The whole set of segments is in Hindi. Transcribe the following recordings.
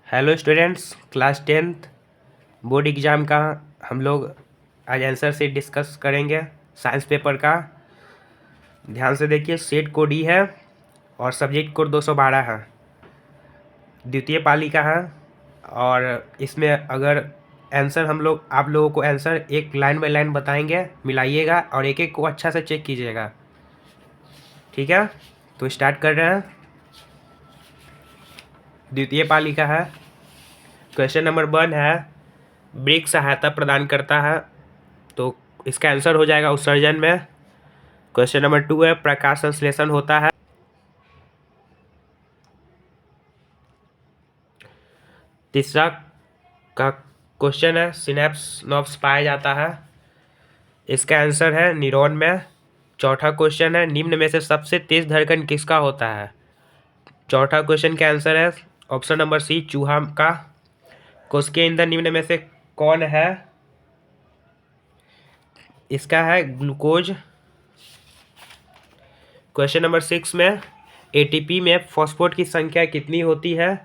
Hello students, class 10th board exam का हम लोग आज आंसर से डिस्कस करेंगे। साइंस पेपर का ध्यान से देखिए। सेट कोड ई है और सब्जेक्ट कोड 212 है, द्वितीय पाली का है। और इसमें अगर आंसर आप लोगों को आंसर एक लाइन बाय लाइन बताएंगे, मिलाइएगा और एक एक को अच्छा से चेक कीजिएगा, ठीक है। तो स्टार्ट कर रहे हैं। द्वितीय पाली का है। क्वेश्चन नंबर 1 है, ब्रिक सहायता प्रदान करता है, तो इसका आंसर हो जाएगा उत्सर्जन में। क्वेश्चन नंबर 2 है, प्रकाश संश्लेषण होता है। तीसरा का क्वेश्चन है, सिनेप्स नॉब्स पाया जाता है, इसका आंसर है न्यूरॉन में। चौथा क्वेश्चन है, निम्न में से सबसे तेज धड़कन किसका होता है। चौथा क्वेश्चन का आंसर है ऑप्शन नंबर सी, चूहा का। कोशिकीय ईंधन निम्न में से कौन है, इसका है ग्लूकोज। क्वेश्चन नंबर 6 में, एटीपी में फॉस्फेट की संख्या कितनी होती है,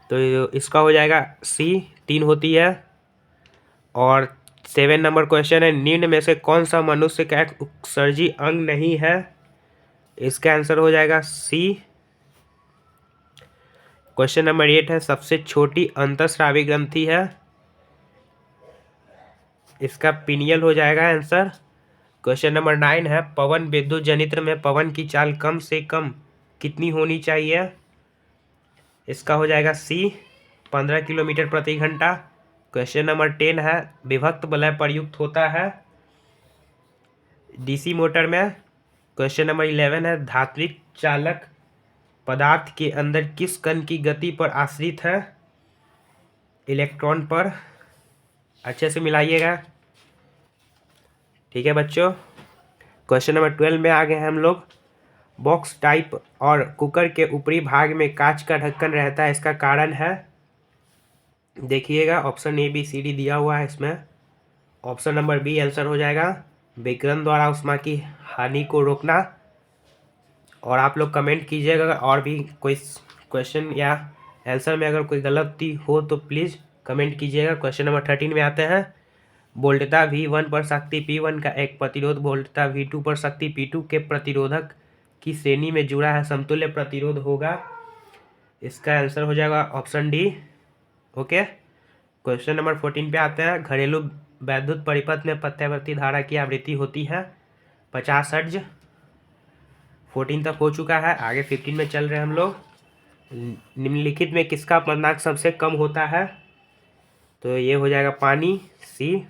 तो इसका हो जाएगा सी, 3 होती है। और 7 नंबर क्वेश्चन है, निम्न में से कौन सा मनुष्य का एक उत्सर्जी अंग नहीं है, इसका आंसर हो जाएगा सी। क्वेश्चन नंबर 8 है, सबसे छोटी अंतःस्रावी ग्रंथि है, इसका पिनियल हो जाएगा आंसर। क्वेश्चन नंबर 9 है, पवन विद्युत जनित्र में पवन की चाल कम से कम कितनी होनी चाहिए, इसका हो जाएगा सी, 15 किलोमीटर प्रति घंटा। क्वेश्चन नंबर 10 है, विभक्त वलय प्रयुक्त होता है डीसी मोटर में। क्वेश्चन नंबर 11 है, धात्विक चालक पदार्थ के अंदर किस कण की गति पर आश्रित है, इलेक्ट्रॉन पर। अच्छे से मिलाइएगा, ठीक है बच्चों। क्वेश्चन नंबर 12 में आ गए हैं हम लोग। बॉक्स टाइप और कुकर के ऊपरी भाग में कांच का ढक्कन रहता है, इसका कारण है, देखिएगा option A B C D दिया हुआ है इसमें। ऑप्शन नंबर बी आंसर हो जाएगा, विकिरण द्वारा उष्मा की हानि को रोकना। और आप लोग कमेंट कीजिएगा अगर और भी कोई क्वेश्चन या आंसर में अगर कोई गलती हो तो प्लीज़ कमेंट कीजिएगा। क्वेश्चन नंबर 13 में आते हैं, वोल्टता V1 पर शक्ति P1 का एक प्रतिरोध वोल्टता V2 पर शक्ति P2 के प्रतिरोधक की श्रेणी में जुड़ा है, समतुल्य प्रतिरोध होगा, इसका आंसर हो जाएगा option D. Okay. Question number 14 पे आते हैं, घरेलू वैद्युत परिपथ में प्रत्यावर्ती धारा की आवृत्ति होती है 50 हर्ट्ज। 14 तक हो चुका है, आगे 15 में चल रहे हैं हम लोग। निम्नलिखित में किसका अपवर्तनांक सबसे कम होता है, तो ये हो जाएगा पानी, सी।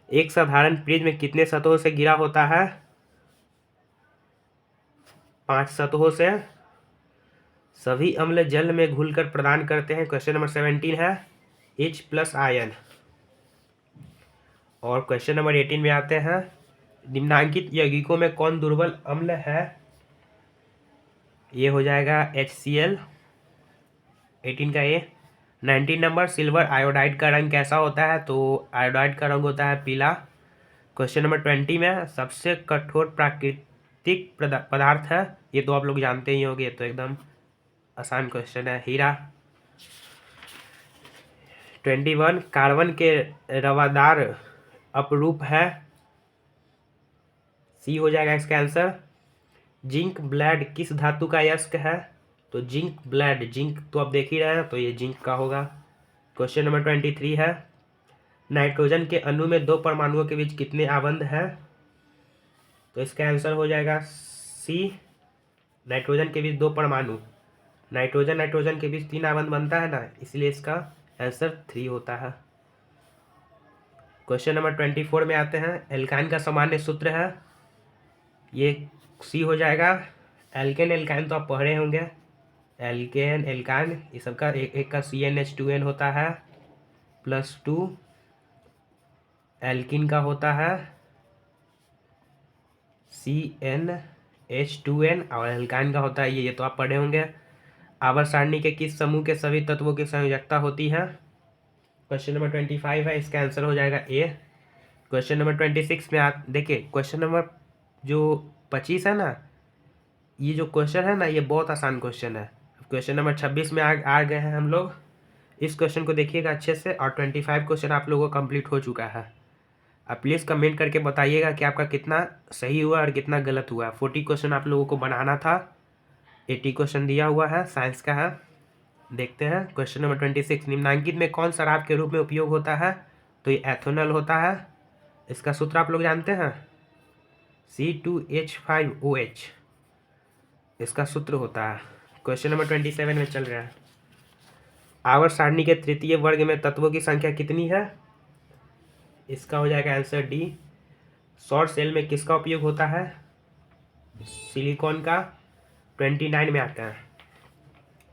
एक साधारण प्रिज्म कितने सतहों से घिरा होता है, 5 सतहों से। सभी अम्ल जल में घुलकर प्रदान करते हैं। क्वेश्चन नंबर 17 है, H+ आयन। और क्वेश्चन नंबर 18 में आते हैं, निम्नांकित यौगिकों में कौन दुर्बल अम्ल है, ये हो जाएगा HCl, 18 का ए। 19 नंबर, सिल्वर आयोडाइड का रंग कैसा होता है, तो आयोडाइड का रंग होता है पीला। क्वेश्चन नंबर 20 में, सबसे कठोर प्राकृतिक पदार्थ है, ये तो आप लोग जानते ही होंगे, ये तो एकदम आसान क्वेश्चन है, हीरा। 21, कार्बन के रवादार अपरूप है, सी हो जाएगा इसका आंसर। जिंक ब्लेड किस धातु का अयस्क है, तो जिंक ब्लेड, जिंक तो आप देख ही रहे हैं, तो ये जिंक का होगा। क्वेश्चन नंबर 23 है, नाइट्रोजन के अणु में 2 परमाणुओं के बीच कितने आबंध हैं, तो इसका आंसर हो जाएगा सी, नाइट्रोजन के बीच 2 परमाणु। नाइट्रोजन नाइट्रोजन के बीच 3 आबंध बनता है ना, इसलिए इसका आंसर 3 होता है। क्वेश्चन नंबर 24 में आते हैं, एल्काइन का सामान्य सूत्र है, ये सी हो जाएगा। एल्केन एल्काइन तो आप पढ़े होंगे, एल्केन एल्काइन ये सबका एक का CnH2n होता है, +2 एल्किन का होता है CnH2n, और एल्काइन का होता है ये तो आप पढ़े होंगे। आवर्त सारणी के किस समूह के सभी तत्वों की संयोजकता होती है, क्वेश्चन नंबर 25 है, इसका आंसर हो जाएगा ए। क्वेश्चन नंबर 26 में आप देखिए, क्वेश्चन नंबर जो 25 है ना, ये जो क्वेश्चन है ना, ये बहुत आसान क्वेश्चन है। क्वेश्चन नंबर 26 में आ गए हैं हम लोग। इस क्वेश्चन को देखिएगा अच्छे से, और 25 क्वेश्चन आप लोगों का कंप्लीट हो चुका है। आप प्लीज़ कमेंट करके बताइएगा कि आपका कितना सही हुआ और कितना गलत हुआ। 40 क्वेश्चन आप लोगों को बनाना था, 80 क्वेश्चन दिया हुआ है, साइंस का है। देखते हैं क्वेश्चन नंबर 26, निम्नांकित में कौन शराब के रूप में उपयोग होता है? तो ये एथेनॉल होता है। इसका सूत्र आप लोग जानते हैं, C2H5OH इसका सूत्र होता है। क्वेश्चन नंबर 27 में चल रहा है, आवर्त सारणी के तृतीय वर्ग में तत्वों की संख्या कितनी है? इसका हो जाएगा आंसर डी। सौर सेल में किसका उपयोग होता है? सिलिकॉन का। 29 में आता है,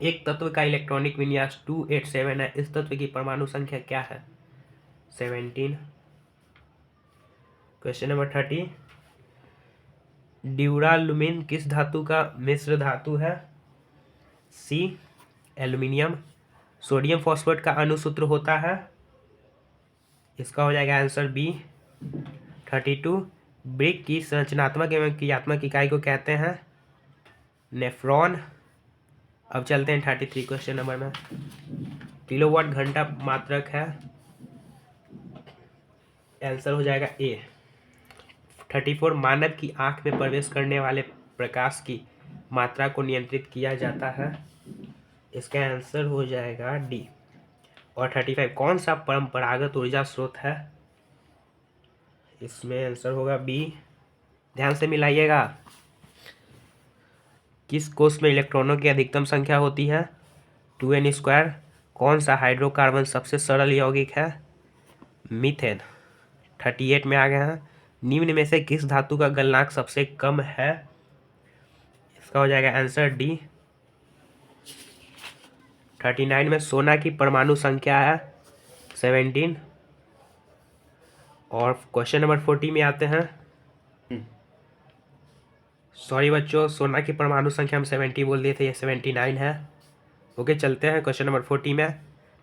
एक तत्व का इलेक्ट्रॉनिक विन्यास 287 है, इस तत्व की परमाणु संख्या क्या है? 17। क्वेश्चन नंबर 30, ड्यूरालुमिन किस धातु का मिश्र धातु है? सी एल्यूमिनियम। सोडियम फॉस्फेट का अणुसूत्र होता है, इसका हो जाएगा आंसर बी। 32, ब्रिक की संरचनात्मक एवं क्रियात्मक इकाई को कहते हैं? नेफ्रॉन। अब चलते हैं 33 क्वेश्चन नंबर में, किलोवाट घंटा मात्रक है, आंसर हो जाएगा ए। 34, मानव की आंख में प्रवेश करने वाले प्रकाश की मात्रा को नियंत्रित किया जाता है, इसका आंसर हो जाएगा डी। और 35, कौन सा परंपरागत ऊर्जा स्रोत है? इसमें आंसर होगा बी। ध्यान से मिलाइएगा। किस कोष में इलेक्ट्रॉनों की अधिकतम संख्या होती है? 2n²। कौन सा हाइड्रोकार्बन सबसे सरल यौगिक है? मीथेन। 38 में आ गए हैं, निम्न में से किस धातु का गलनांक सबसे कम है? इसका हो जाएगा आंसर डी। 39 में सोना की परमाणु संख्या है 17। और क्वेश्चन नंबर 40 में आते हैं, सॉरी बच्चों, सोना की परमाणु संख्या हम 70 बोल दिए थे, ये 79 है। ओके, चलते हैं क्वेश्चन नंबर 40 में,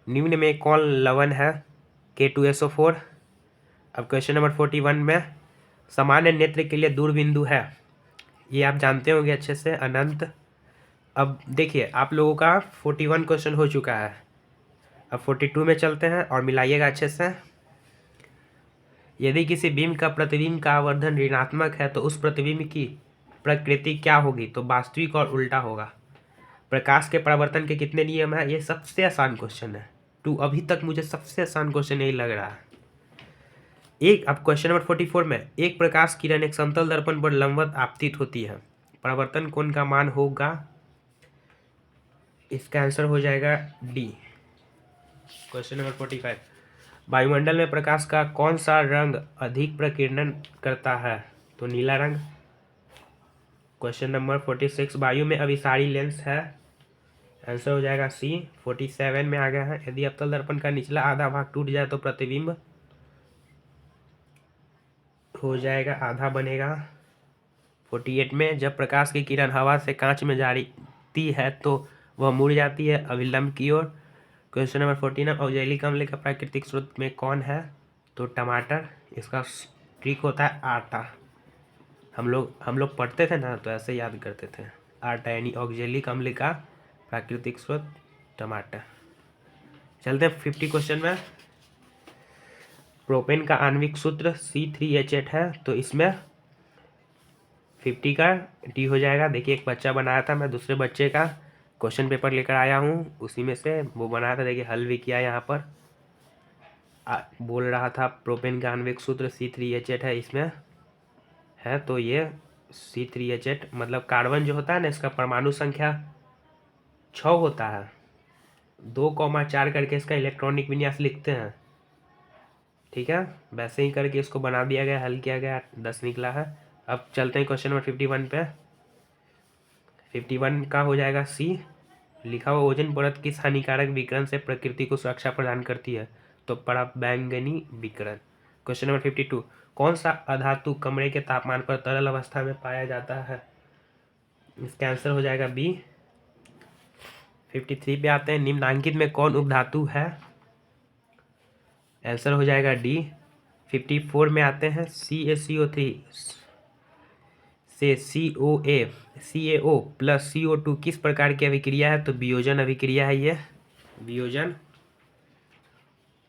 निम्न में कौन लवण है? K2SO4। अब क्वेश्चन नंबर 41 में, सामान्य नेत्र के लिए दूरबिंदु है, ये आप जानते होंगे अच्छे से, अनंत। अब देखिए आप लोगों का 41 क्वेश्चन हो चुका है, अब 42 में चलते हैं और मिलाइएगा अच्छे से। यदि किसी बिंब का प्रतिबिंब का आवर्धन ऋणात्मक है तो उस प्रतिबिंब की प्रकृति क्या होगी? तो वास्तविक और उल्टा होगा। प्रकाश के परावर्तन के कितने नियम हैं? ये सबसे आसान क्वेश्चन है, अभी तक मुझे सबसे आसान क्वेश्चन यही लग रहा है। अब क्वेश्चन नंबर 44 में, एक प्रकाश किरण एक समतल दर्पण पर लंबवत आपतित होती है, परावर्तन कोण का मान होगा? इसका आंसर हो जाएगा डी। क्वेश्चन नंबर 45, वायुमंडल में प्रकाश का कौन सा रंग अधिक प्रकीर्णन करता है? तो नीला रंग। क्वेश्चन नंबर 46, वायु में अभिसारी लेंस है, आंसर हो जाएगा सी। 47 में आ गया है, यदि अवतल दर्पण का निचला आधा भाग टूट जाए तो प्रतिबिंब हो जाएगा आधा बनेगा। 48 में, जब प्रकाश की किरण हवा से कांच में जाती है तो वह मुड़ जाती है अभिलंब की ओर। क्वेश्चन नंबर 49, औद्योगिक अम्ल का प्राकृतिक स्रोत में कौन है? तो टमाटर। इसका ट्रिक होता है आटा, हम लोग पढ़ते थे ना तो ऐसे याद करते थे, आटा यानी ऑक्जेलिक अम्ल का प्राकृतिक स्रोत टमाटर। चलते हैं 50 क्वेश्चन में, प्रोपेन का आणविक सूत्र C3H8 है, तो इसमें 50 का डी हो जाएगा। देखिए एक बच्चा बनाया था, मैं दूसरे बच्चे का क्वेश्चन पेपर लेकर आया हूँ, उसी में से वो बनाया था, देखिए हल भी किया यहाँ पर। बोल रहा था प्रोपेन का आणविक सूत्र C3H8 है, इसमें है, तो ये C3H8 मतलब कार्बन जो होता है ना, इसका परमाणु संख्या 6 होता है, 2,4 करके इसका इलेक्ट्रॉनिक विन्यास लिखते हैं, ठीक है। वैसे ही करके इसको बना दिया गया, हल किया गया, 10 निकला है। अब चलते हैं क्वेश्चन नंबर 51 पे। 51 का हो जाएगा सी, लिखा हुआ ओजोन परत किस हानिकारक विकिरण से प्रकृति को सुरक्षा प्रदान करती है? तो पराबैंगनी विकिरण। क्वेश्चन नंबर 52, कौन सा अधातु कमरे के तापमान पर तरल अवस्था में पाया जाता है? इसका आंसर हो जाएगा बी। 53 पे आते हैं, निम्नांकित में कौन उपधातु है? आंसर हो जाएगा डी। 54 में आते हैं, CaCO3 से CaO प्लस CO2 किस प्रकार की अभिक्रिया है? तो वियोजन अभिक्रिया है, ये वियोजन।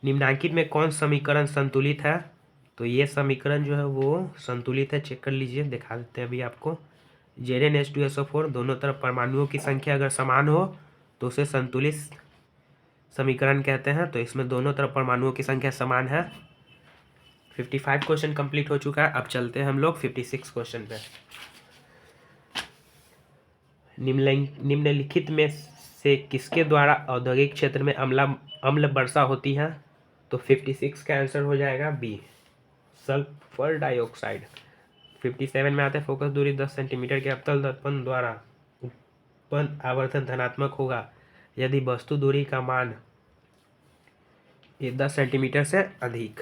निम्नांकित में कौन समीकरण संतुलित है? तो ये समीकरण जो है वो संतुलित है, चेक कर लीजिए, दिखा देते हैं अभी आपको। Zn2SO4 दोनों तरफ परमाणुओं की संख्या अगर समान हो तो उसे संतुलित समीकरण कहते हैं। तो इसमें दोनों तरफ परमाणुओं की संख्या समान है। 55 क्वेश्चन कंप्लीट हो चुका है। अब चलते हैं हम लोग 56 क्वेश्चन पे। निम्नलिखित में से किसके द्वारा औद्योगिक क्षेत्र में अम्ल वर्षा होती है? तो 56 का आंसर हो जाएगा बी, सल्फर डाइऑक्साइड। 57 में आते हैं, फोकस दूरी 10 सेंटीमीटर के अवतल दर्पण द्वारा उत्पन्न आवर्धन धनात्मक होगा यदि वस्तु दूरी का मान 10 सेंटीमीटर से अधिक।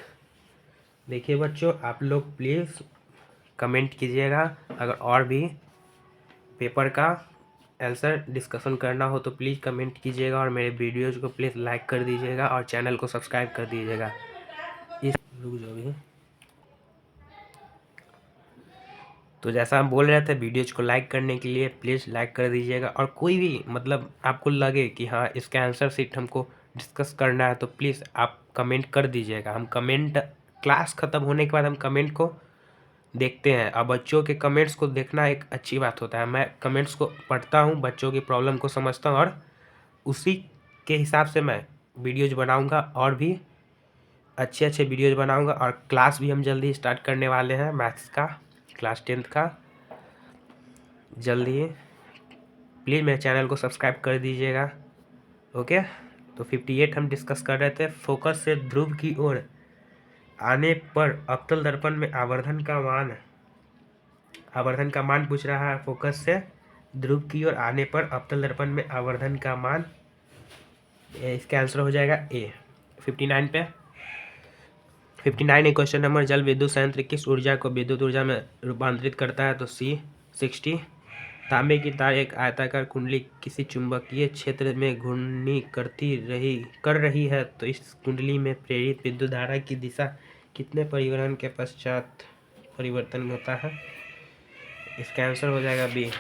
देखिए बच्चों, आप लोग प्लीज़ कमेंट कीजिएगा। अगर और भी पेपर का आंसर डिस्कशन करना हो तो प्लीज़ कमेंट कीजिएगा, और मेरे वीडियोज़ को प्लीज़ लाइक कर दीजिएगा और चैनल को सब्सक्राइब कर दीजिएगा। इस रुक जाओ भी। तो जैसा हम बोल रहे थे, वीडियोज़ को लाइक करने के लिए प्लीज़ लाइक कर दीजिएगा। और कोई भी मतलब आपको लगे कि हाँ इसका आंसर सीट हमको डिस्कस करना है तो प्लीज़ आप कमेंट कर दीजिएगा। हम कमेंट क्लास ख़त्म होने के बाद हम कमेंट को देखते हैं। अब बच्चों के कमेंट्स को देखना एक अच्छी बात होता है। मैं कमेंट्स को पढ़ता हूँ, बच्चों की प्रॉब्लम को समझता हूँ, और उसी के हिसाब से मैं वीडियोज़ बनाऊँगा, और भी अच्छे अच्छे वीडियोज़ बनाऊँगा। और क्लास भी हम जल्दी स्टार्ट करने वाले हैं, मैथ्स का क्लास 10th का, जल्दी ही। प्लीज़ मेरे चैनल को सब्सक्राइब कर दीजिएगा। ओके, तो 58 हम डिस्कस कर रहे थे। फोकस से ध्रुव की ओर आने पर अवतल दर्पण में आवर्धन का मान पूछ रहा है। फोकस से ध्रुव की ओर आने पर अवतल दर्पण में आवर्धन का मान, इसका आंसर हो जाएगा ए। 59 पे 59 एक क्वेश्चन नंबर, जल विद्युत संयंत्र किस ऊर्जा को विद्युत ऊर्जा में रूपांतरित करता है? तो सी 60। तांबे की तार एक आयताकार कुंडली किसी चुंबकीय क्षेत्र में घूर्णी कर रही है, तो इस कुंडली में प्रेरित विद्युत धारा की दिशा कितने परिवर्तन के पश्चात परिवर्तन होता है? इसका आंसर हो जाएगा बी।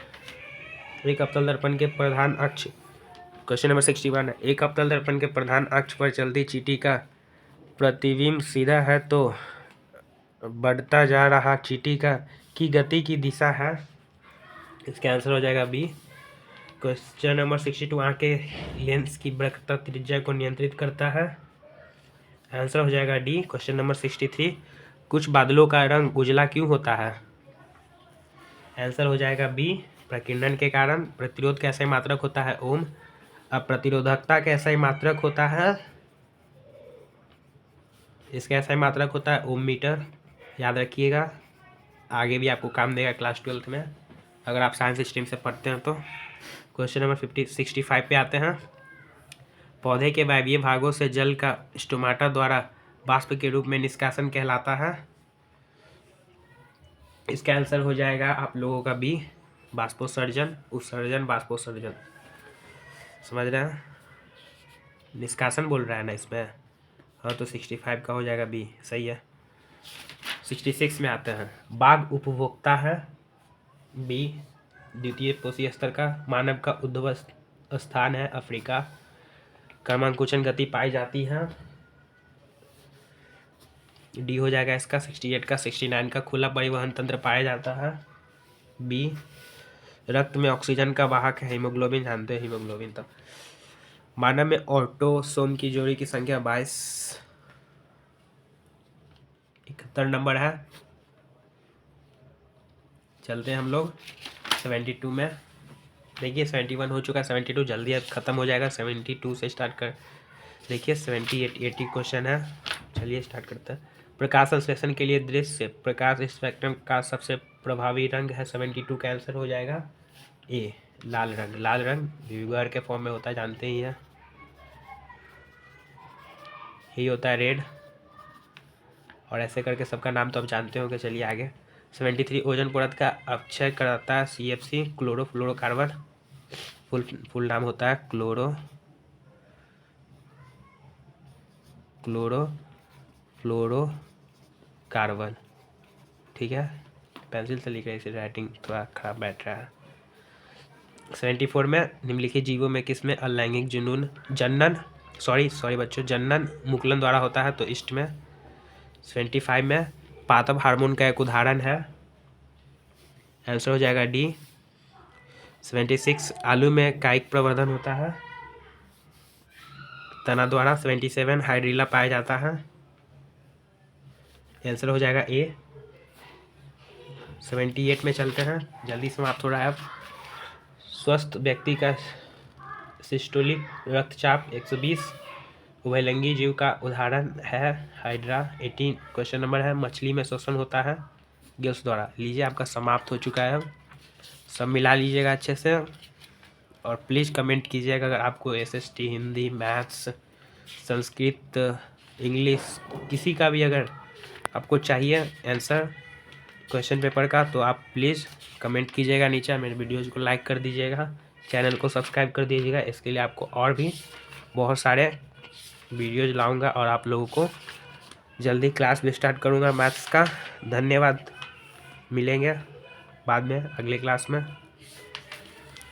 एक अवतल दर्पण के प्रधान अक्ष, क्वेश्चन नंबर 61 है, एक अवतल दर्पण के प्रधान अक्ष पर चलती चींटी का प्रतिबिंब सीधा है तो बढ़ता जा रहा चींटी की गति की दिशा है। इसका आंसर हो जाएगा बी। क्वेश्चन नंबर 62, आँख के लेंस की वक्रता त्रिज्या को नियंत्रित करता है। आंसर हो जाएगा डी। क्वेश्चन नंबर 63, कुछ बादलों का रंग उजला क्यों होता है? आंसर हो जाएगा बी, प्रकीर्णन के कारण। प्रतिरोध का ऐसा मात्रक होता है ओम। अब प्रतिरोधकता का ऐसा मात्रक होता है, इसका ऐसा मात्रक होता है ओम मीटर। याद रखिएगा, आगे भी आपको काम देगा क्लास 12th में अगर आप साइंस स्ट्रीम से पढ़ते हैं तो। क्वेश्चन नंबर 65 पे आते हैं। पौधे के वायवीय भागों से जल का स्टोमाटा द्वारा वाष्प के रूप में निष्कासन कहलाता है। इसका आंसर हो जाएगा आप लोगों का बी, बाष्पोत्सर्जन, उत्सर्जन, बाष्पोत्सर्जन। समझ रहे हैं? निष्कासन बोल रहा है ना इसमें, हाँ, तो 65 का हो जाएगा बी, सही है। 66 में आते हैं, बाघ उपभोक्ता है, बी, द्वितीय पोषी स्तर का। मानव का उद्भव स्थान है अफ्रीका। क्रमांकुचन गति पाई जाती है, डी हो जाएगा इसका। 68 का 69 का, खुला परिवहन तंत्र पाया जाता है, बी। रक्त में ऑक्सीजन का वाहक है हीमोग्लोबिन, जानते हैं हीमोग्लोबिन। तब मानव में ऑटोसोम की जोड़ी की संख्या 22, 71 नंबर है। चलते हैं हम लोग 72 में। देखिए 71 हो चुका है, 72 जल्दी अब ख़त्म हो जाएगा। 72 से स्टार्ट कर, देखिए 78 80 क्वेश्चन है। चलिए स्टार्ट करते हैं। प्रकाश संश्लेषण के लिए दृश्य प्रकाश स्पेक्ट्रम का सबसे प्रभावी रंग है। 72 का आंसर हो जाएगा ए, लाल रंग। लाल रंग व्यूगर के फॉर्म में होता है, जानते ही हैं, यही होता है रेड। और ऐसे करके सबका नाम तो आप जानते होंगे। चलिए आगे। 73 ओजोन परत का अपक्षय कराता है CFC, क्लोरोफ्लोरोकार्बन। फुल नाम होता है क्लोरोफ्लोरोकार्बन। ठीक है, पेंसिल से लिख रहे, इसे राइटिंग थोड़ा खराब बैठ रहा है। 74 में, निम्नलिखित जीवों में किसमें अलैंगिक जनन सॉरी बच्चों, जनन मुकुलन द्वारा होता है तो ईस्ट में। 75 में पातव हार्मोन का एक उदाहरण है, आंसर हो जाएगा डी। 76 आलू में कायिक प्रवर्धन होता है तना द्वारा। 77 हाइड्रीला पाया जाता है, आंसर हो जाएगा ए। 78 में चलते हैं, जल्दी समाप्त हो रहा है अब। स्वस्थ व्यक्ति का सिस्टोलिक रक्तचाप 120 उभयलिंगी जीव का उदाहरण है हाइड्रा। 18 क्वेश्चन नंबर है, मछली में श्वसन होता है गिल्स द्वारा। लीजिए आपका समाप्त हो चुका है, अब सब मिला लीजिएगा अच्छे से और प्लीज़ कमेंट कीजिएगा अगर आपको SST Hindi, maths, Sanskrit, English किसी का भी अगर आपको चाहिए आंसर क्वेश्चन पेपर का तो आप प्लीज़ कमेंट कीजिएगा नीचे। मेरे वीडियोज़ को लाइक कर दीजिएगा, चैनल को सब्सक्राइब कर दीजिएगा। इसके लिए आपको और भी बहुत सारे वीडियोज़ लाऊंगा और आप लोगों को जल्दी क्लास भी स्टार्ट करूंगा मैथ्स का। धन्यवाद, मिलेंगे बाद में अगले क्लास में।